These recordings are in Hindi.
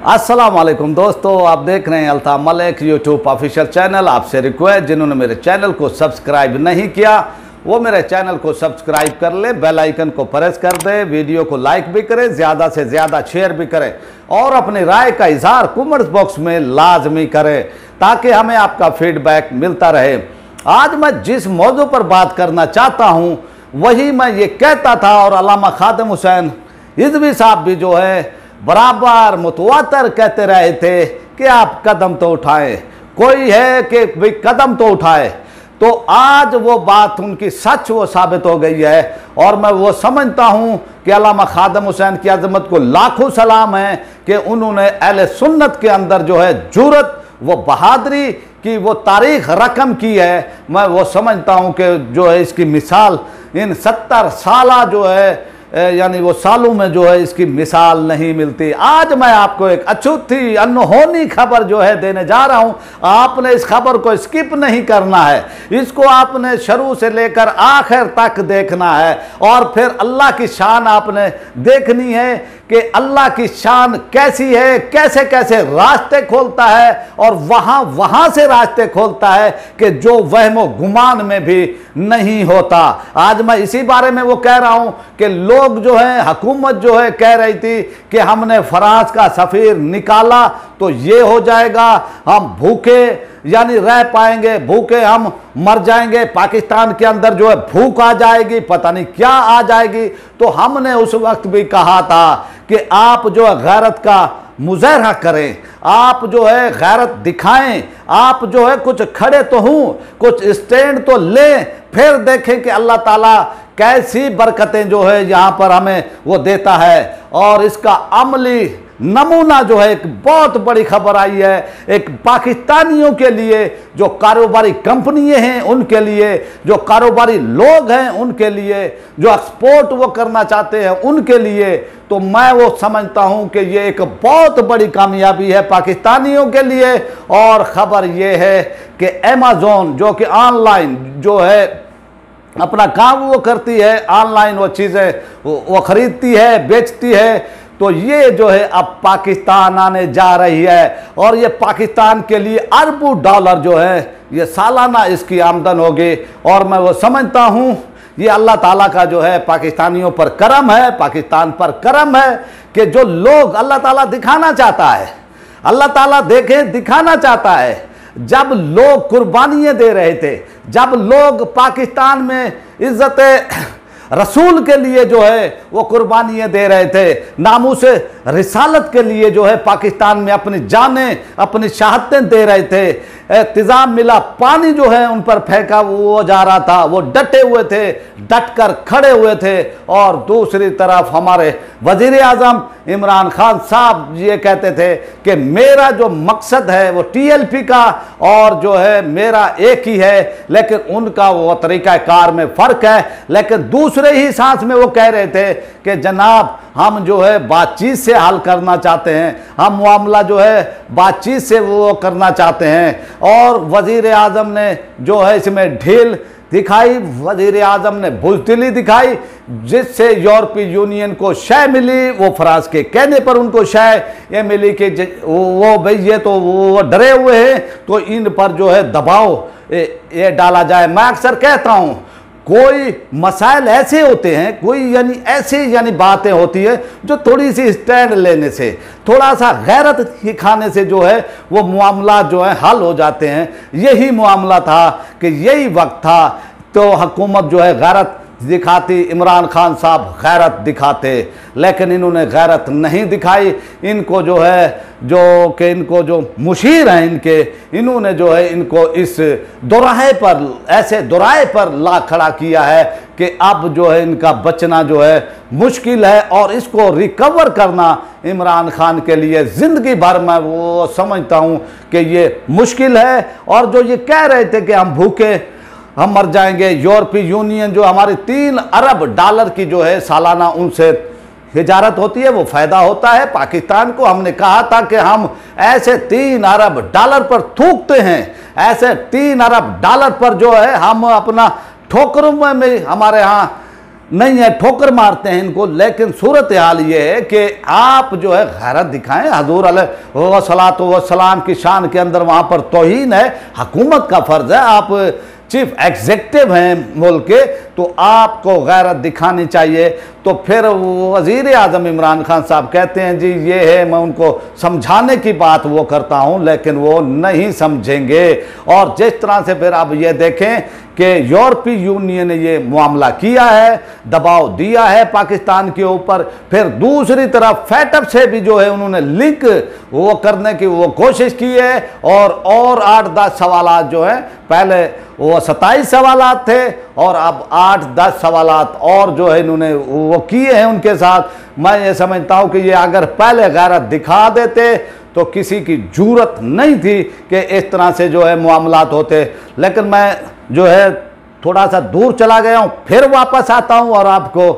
अस्सलाम वालेकुम दोस्तों, आप देख रहे हैं Altaf Malik YouTube official channel. आपसे रिक्वेस्ट, जिन्होंने मेरे चैनल को सब्सक्राइब नहीं किया वो मेरे चैनल को सब्सक्राइब कर ले, बेल आइकन को प्रेस कर दे, वीडियो को लाइक भी करें, ज़्यादा से ज़्यादा शेयर भी करें और अपनी राय का इजहार कमेंट्स बॉक्स में लाजमी करें ताकि हमें आपका फीडबैक मिलता रहे। आज मैं जिस मौजू पर बात करना चाहता हूँ वही मैं ये कहता था और अल्लामा खादिम हुसैन रिजवी साहब भी जो है बराबर मुतवातर कहते रहे थे कि आप कदम तो उठाएं, कोई है कि भाई कदम तो उठाए। तो आज वो बात उनकी सच वो साबित हो गई है और मैं वो समझता हूँ कि अल्लामा खादिम हुसैन की अजमत को लाखों सलाम है कि उन्होंने अहले सुन्नत के अंदर जो है जुरत, वो बहादुरी की वो तारीख रकम की है। मैं वो समझता हूँ कि जो है इसकी मिसाल इन 70 साल जो है यानी वो सालों में जो है इसकी मिसाल नहीं मिलती। आज मैं आपको एक अछूती अनहोनी खबर जो है देने जा रहा हूँ। आपने इस खबर को स्किप नहीं करना है, इसको आपने शुरू से लेकर आखिर तक देखना है और फिर अल्लाह की शान आपने देखनी है कि अल्लाह की शान कैसी है, कैसे कैसे रास्ते खोलता है और वहाँ से रास्ते खोलता है कि जो वहमो गुमान में भी नहीं होता। आज मैं इसी बारे में वो कह रहा हूँ कि लोग जो है, हुकूमत जो है कह रही थी कि हमने फ्रांस का सफ़ीर निकाला तो ये हो जाएगा, हम भूखे यानी रह पाएंगे, भूखे हम मर जाएंगे, पाकिस्तान के अंदर जो है भूख आ जाएगी, पता नहीं क्या आ जाएगी। तो हमने उस वक्त भी कहा था कि आप जो है गैरत का मुज़ाहरा करें, आप जो है गैरत दिखाएं, आप जो है कुछ खड़े तो हों, कुछ स्टैंड तो लें, फिर देखें कि अल्लाह ताला कैसी बरकतें जो है यहाँ पर हमें वो देता है। और इसका अमली नमूना जो है एक बहुत बड़ी खबर आई है, एक पाकिस्तानियों के लिए, जो कारोबारी कंपनियां हैं उनके लिए, जो कारोबारी लोग हैं उनके लिए, जो एक्सपोर्ट वो करना चाहते हैं उनके लिए। तो मैं वो समझता हूं कि ये एक बहुत बड़ी कामयाबी है पाकिस्तानियों के लिए। और ख़बर ये है कि अमेज़न जो कि ऑनलाइन जो है अपना काम वो करती है, ऑनलाइन वो चीज़ें वो ख़रीदती है, बेचती है, तो ये जो है अब पाकिस्तान आने जा रही है और ये पाकिस्तान के लिए अरबों डॉलर जो है ये सालाना इसकी आमदन होगी। और मैं वो समझता हूँ ये अल्लाह ताला का जो है पाकिस्तानियों पर करम है, पाकिस्तान पर करम है कि जो लोग अल्लाह ताला दिखाना चाहता है, अल्लाह ताला देखें दिखाना चाहता है। जब लोग कुर्बानियाँ दे रहे थे, जब लोग पाकिस्तान में इज्जत रसूल के लिए जो है वो कुर्बानियाँ दे रहे थे, नामूसे रिसालत के लिए जो है पाकिस्तान में अपनी जानें, अपनी शहादतें दे रहे थे, तेज़ाब मिला पानी जो है उन पर फेंका वो जा रहा था, वो डटे हुए थे, डट कर खड़े हुए थे। और दूसरी तरफ हमारे वज़ीर आज़म इमरान खान साहब ये कहते थे कि मेरा जो मकसद है वो TLP का और जो है मेरा एक ही है, लेकिन उनका वो तरीक़ाकार में फ़र्क है। लेकिन दूसरे ही सांस में वो कह रहे थे कि जनाब हम जो है बातचीत से हल करना चाहते हैं, हम मामला जो है बातचीत से वो करना चाहते हैं। और वज़ीर आज़म ने जो है इसमें ढील दिखाई, वज़ीर आज़म ने बुज़दिली दिखाई, जिससे यूरोपीय यूनियन को शय मिली। वो फ्रांस के कहने पर उनको शय ये मिली कि वो भाई ये तो वो डरे हुए हैं तो इन पर जो है दबाव ये डाला जाए। मैं अक्सर कहता हूँ कोई मसाइल ऐसे होते हैं, कोई यानी ऐसी यानी बातें होती है जो थोड़ी सी स्टैंड लेने से, थोड़ा सा गैरत दिखाने से जो है वो मामला जो है हल हो जाते हैं। यही मामला था कि यही वक्त था तो हुकूमत जो है गैरत दिखाती, इमरान खान साहब गैरत दिखाते, लेकिन इन्होंने गैरत नहीं दिखाई। इनको जो है जो कि इनको जो मुशीर हैं इनके, इन्होंने जो है इनको इस दोराहे पर, ऐसे दोराहे पर ला खड़ा किया है कि अब जो है इनका बचना जो है मुश्किल है और इसको रिकवर करना इमरान खान के लिए ज़िंदगी भर मैं वो समझता हूँ कि ये मुश्किल है। और जो ये कह रहे थे कि हम भूखे हम मर जाएंगे, यूरोपीय यूनियन जो हमारे 3 अरब डॉलर की जो है सालाना उनसे हिजारत होती है, वो फ़ायदा होता है पाकिस्तान को। हमने कहा था कि हम ऐसे 3 अरब डॉलर पर थूकते हैं, ऐसे 3 अरब डॉलर पर जो है हम अपना ठोकरों में हमारे यहाँ नहीं है, ठोकर मारते हैं इनको। लेकिन सूरत हाल ये है कि आप जो है गैरत दिखाएं। हजूर अलैहिस्सलातु वस्सलाम की शान के अंदर वहाँ पर तौहीन है। हुकूमत का फ़र्ज़ है, आप चीफ एग्जीक्यूटिव हैं मुल्क के, तो आपको गैरत दिखानी चाहिए। तो फिर वज़ीर आज़म इमरान खान साहब कहते हैं जी ये है, मैं उनको समझाने की बात वो करता हूँ लेकिन वो नहीं समझेंगे। और जिस तरह से फिर आप ये देखें कि यूरोपीय यूनियन ने ये मामला किया है, दबाव दिया है पाकिस्तान के ऊपर, फिर दूसरी तरफ फैटअप से भी जो है उन्होंने लिंक वो करने की वो कोशिश की है। और 8-10 सवालात जो हैं, पहले वो 27 सवालात थे और अब 8-10 सवालात और जो है इन्होंने वो किए हैं उनके साथ। मैं ये समझता हूँ कि ये अगर पहले गैरत दिखा देते तो किसी की जरूरत नहीं थी कि इस तरह से जो है मामलात होते। लेकिन मैं जो है थोड़ा सा दूर चला गया हूँ, फिर वापस आता हूँ और आपको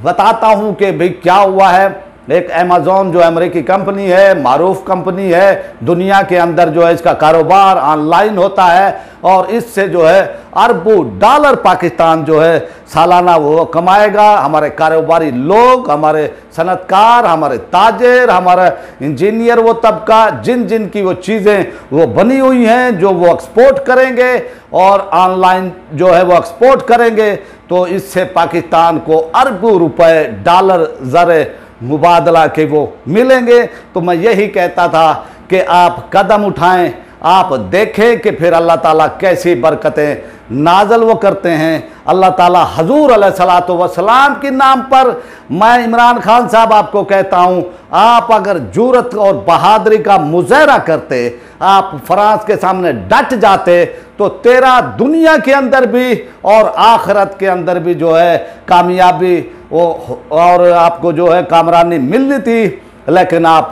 बताता हूँ कि भाई क्या हुआ है। एक अमेज़ॉन जो अमेरिकी कंपनी है, मारूफ कंपनी है, दुनिया के अंदर जो है इसका कारोबार ऑनलाइन होता है और इससे जो है अरबों डॉलर पाकिस्तान जो है सालाना वो कमाएगा। हमारे कारोबारी लोग, हमारे सनतकार, हमारे ताजिर, हमारा इंजीनियर, वो तबका जिन जिन की वो चीज़ें वो बनी हुई हैं जो वो एक्सपोर्ट करेंगे और ऑनलाइन जो है वो एक्सपोर्ट करेंगे, तो इससे पाकिस्तान को अरबों रुपए डॉलर ज़र मुबादला के वो मिलेंगे। तो मैं यही कहता था कि आप कदम उठाएं, आप देखें कि फिर अल्लाह ताला कैसी बरकतें नाजल वो करते हैं। अल्लाह ताला हजूर अलैहिस्सलातु वस्सलाम के नाम पर मैं इमरान खान साहब आपको कहता हूँ, आप अगर जुरत और बहादुरी का मुजाहरा करते, आप फ्रांस के सामने डट जाते, तो तेरा दुनिया के अंदर भी और आखिरत के अंदर भी जो है कामयाबी वो और आपको जो है कामरानी मिलनी थी। लेकिन आप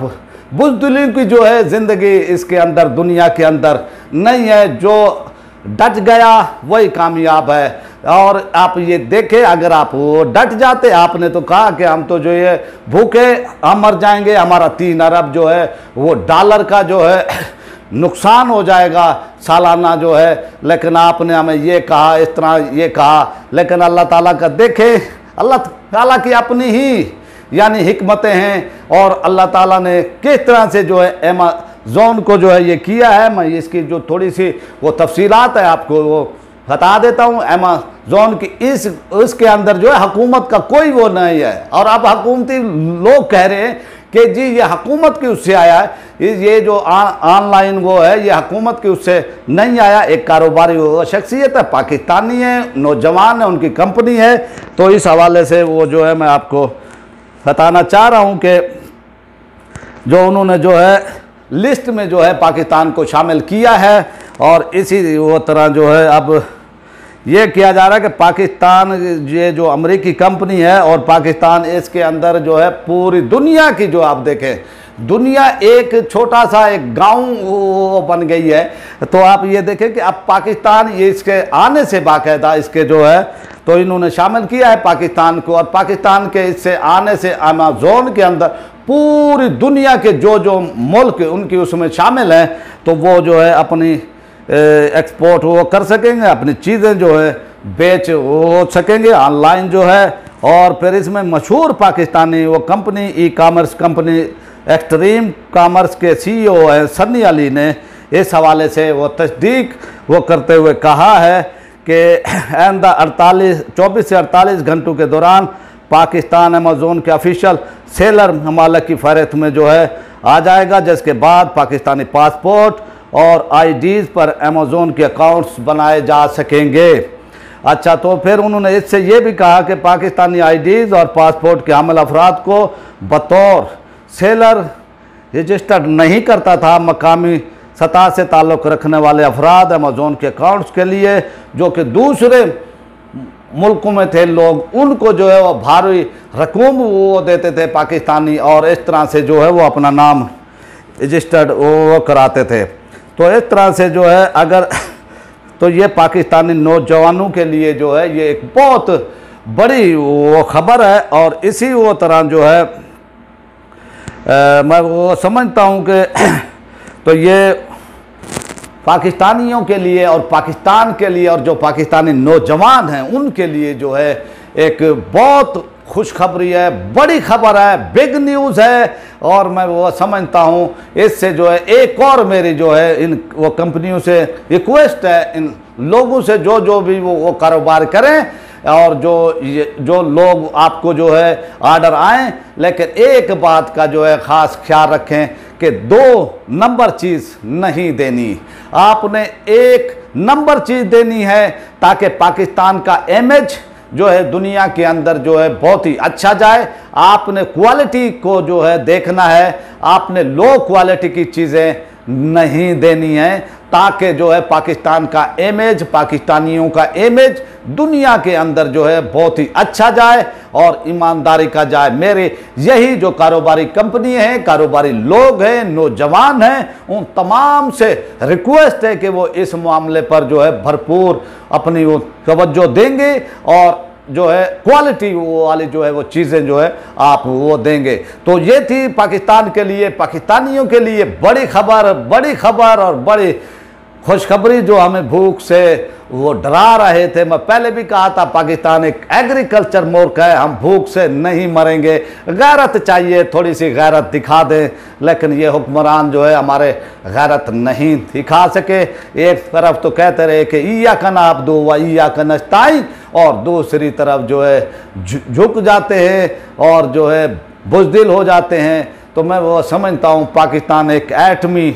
बुज़दिली की जो है ज़िंदगी इसके अंदर दुनिया के अंदर नहीं है। जो डट गया वही कामयाब है। और आप ये देखें, अगर आप वो डट जाते, आपने तो कहा कि हम तो जो ये भूखे हम मर जाएंगे, हमारा 3 अरब जो है वो डॉलर का जो है नुकसान हो जाएगा सालाना जो है। लेकिन आपने हमें ये कहा, इस तरह ये कहा। लेकिन अल्लाह ताला का देखें, अल्लाह ताला की अपनी ही यानी हिकमतें हैं और अल्लाह ताला ने किस तरह से जो है अमेज़ॉन को जो है ये किया है। मैं इसकी जो थोड़ी सी वो तफसीलात है आपको वो बता देता हूँ। अमेज़ॉन की इसके अंदर जो है हुकूमत का कोई वो नहीं है। और अब हुकूमती लोग कह रहे हैं कि जी ये हुकूमत की उससे आया है, ये जो ऑनलाइन वो है ये हुकूमत की उससे नहीं आया। एक कारोबारी वो शख्सियत है, पाकिस्तानी है, नौजवान है, उनकी कंपनी है। तो इस हवाले से वो जो है मैं आपको बताना चाह रहा हूँ कि जो उन्होंने जो है लिस्ट में जो है पाकिस्तान को शामिल किया है। और इसी वो तरह जो है अब ये किया जा रहा है कि पाकिस्तान ये जो अमेरिकी कंपनी है और पाकिस्तान इसके अंदर जो है पूरी दुनिया की जो आप देखें, दुनिया एक छोटा सा एक गांव बन गई है। तो आप ये देखें कि अब पाकिस्तान ये इसके आने से बाकायदा इसके जो है तो इन्होंने शामिल किया है पाकिस्तान को। और पाकिस्तान के इससे आने से अमेज़ॉन के अंदर पूरी दुनिया के जो मुल्क उनकी उसमें शामिल हैं, तो वो जो है अपनी एक्सपोर्ट वो कर सकेंगे, अपनी चीज़ें जो है बेच हो सकेंगे ऑनलाइन जो है। और फिर इसमें मशहूर पाकिस्तानी वो company e commerce company extreme commerce के CEO हैं सन्नी अली ने इस हवाले से वो तस्दीक वो करते हुए कहा है कि आइंदा 24 से 48 घंटों के दौरान पाकिस्तान अमेज़ॉन के ऑफिशियल सेलर ममालिक की फहरिस्त में जो है आ जाएगा, जिसके बाद पाकिस्तानी पासपोर्ट और IDs पर अमेज़ॉन के अकाउंट्स बनाए जा सकेंगे। अच्छा, तो फिर उन्होंने इससे ये भी कहा कि पाकिस्तानी IDs और पासपोर्ट के हामिल अफराद को बतौर सेलर रजिस्टर्ड नहीं करता था मकामी सतह से ताल्लुक़ रखने वाले अफराद अमेज़ॉन के अकाउंट्स के लिए जो कि दूसरे मुल्कों में थे लोग, उनको जो है वो भारी रकूम वो देते थे पाकिस्तानी, और इस तरह से जो है वो अपना नाम रजिस्टर्ड वो कराते थे। तो इस तरह से जो है अगर तो ये पाकिस्तानी नौजवानों के लिए जो है ये एक बहुत बड़ी वो खबर है। और इसी वो तरह जो है मैं वो समझता हूँ कि तो ये पाकिस्तानियों के लिए और पाकिस्तान के लिए और जो पाकिस्तानी नौजवान हैं उनके लिए जो है एक बहुत खुशखबरी है, बड़ी खबर है, बिग न्यूज़ है। और मैं वो समझता हूँ इससे जो है एक और मेरी जो है इन वो कंपनियों से रिक्वेस्ट है, इन लोगों से जो भी वो कारोबार करें, और जो लोग आपको जो है ऑर्डर आए, लेकिन एक बात का जो है ख़ास ख्याल रखें कि 2 नंबर चीज़ नहीं देनी। आपने 1 नंबर चीज़ देनी है ताकि पाकिस्तान का इमेज जो है दुनिया के अंदर जो है बहुत ही अच्छा जाए। आपने क्वालिटी को जो है देखना है, आपने लो क्वालिटी की चीज़ें नहीं देनी है, ताकि जो है पाकिस्तान का इमेज, पाकिस्तानियों का इमेज दुनिया के अंदर जो है बहुत ही अच्छा जाए और ईमानदारी का जाए। मेरे यही जो कारोबारी कंपनी है, कारोबारी लोग हैं, नौजवान हैं, उन तमाम से रिक्वेस्ट है कि वो इस मामले पर जो है भरपूर अपनी वो तवज्जो देंगे और जो है क्वालिटी वो वाली जो है वो चीज़ें जो है आप वो देंगे। तो ये थी पाकिस्तान के लिए, पाकिस्तानियों के लिए बड़ी खबर और बड़ी खुशखबरी जो हमें भूख से वो डरा रहे थे। मैं पहले भी कहा था पाकिस्तान एक एग्रीकल्चर मुल्क है, हम भूख से नहीं मरेंगे। गैरत चाहिए, थोड़ी सी गैरत दिखा दें, लेकिन ये हुक्मरान जो है हमारे गैरत नहीं दिखा सके। एक तरफ तो कहते रहे कि इय्याका नअब्दु व इय्याका नस्तईन, और दूसरी तरफ जो है झुक जाते हैं और जो है बुज़दिल हो जाते हैं। तो मैं वो समझता हूँ पाकिस्तान एक एटमी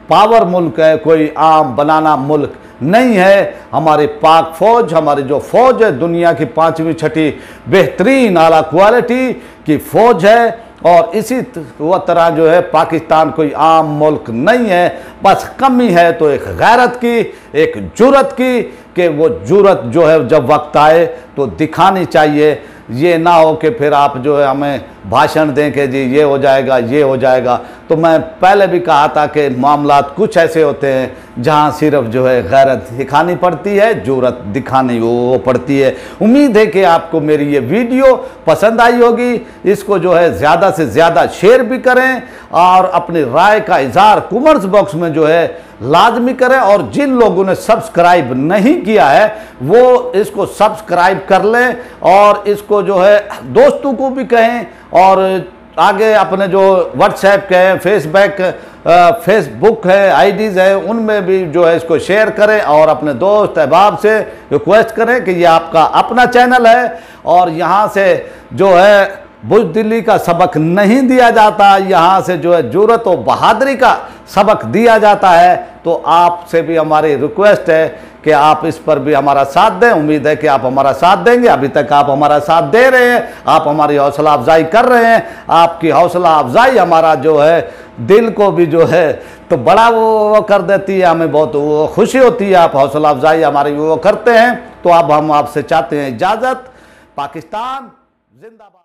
पावर मुल्क है, कोई आम बनाना मुल्क नहीं है। हमारी पाक फौज, हमारी जो फौज है दुनिया की 5वीं 6ठी बेहतरीन आला क्वालिटी की फौज है। और इसी वो तरह जो है पाकिस्तान कोई आम मुल्क नहीं है, बस कमी है तो एक गैरत की, एक जुर्रत की, कि वो जुर्रत जो है जब वक्त आए तो दिखानी चाहिए। ये ना हो कि फिर आप जो है हमें भाषण दें कि जी ये हो जाएगा, ये हो जाएगा। तो मैं पहले भी कहा था कि मामलात कुछ ऐसे होते हैं जहां सिर्फ जो है गैरत दिखानी पड़ती है, जुर्रत दिखानी वो पड़ती है। उम्मीद है कि आपको मेरी ये वीडियो पसंद आई होगी। इसको जो है ज़्यादा से ज़्यादा शेयर भी करें और अपनी राय का इजहार कमेंट्स बॉक्स में जो है लाजमी करें। और जिन लोगों ने सब्सक्राइब नहीं किया है वो इसको सब्सक्राइब कर लें और इसको जो है दोस्तों को भी कहें, और आगे अपने जो व्हाट्सएप के हैं, फेसबुक है, आईडीज़ है, उनमें भी जो है इसको शेयर करें और अपने दोस्त अहबाब से रिक्वेस्ट करें कि ये आपका अपना चैनल है और यहाँ से जो है बुज़दिली का सबक नहीं दिया जाता, यहाँ से जो है जुर्रत और बहादुरी का सबक दिया जाता है। तो आपसे भी हमारी रिक्वेस्ट है कि आप इस पर भी हमारा साथ दें। उम्मीद है कि आप हमारा साथ देंगे। अभी तक आप हमारा साथ दे रहे हैं, आप हमारी हौसला अफजाई कर रहे हैं। आपकी हौसला अफजाई हमारा जो है दिल को भी जो है तो बड़ा वो कर देती है, हमें बहुत वो खुशी होती है। आप हौसला अफजाई हमारी वो करते हैं। तो अब हम आपसे चाहते हैं इजाज़त। पाकिस्तान जिंदाबाद।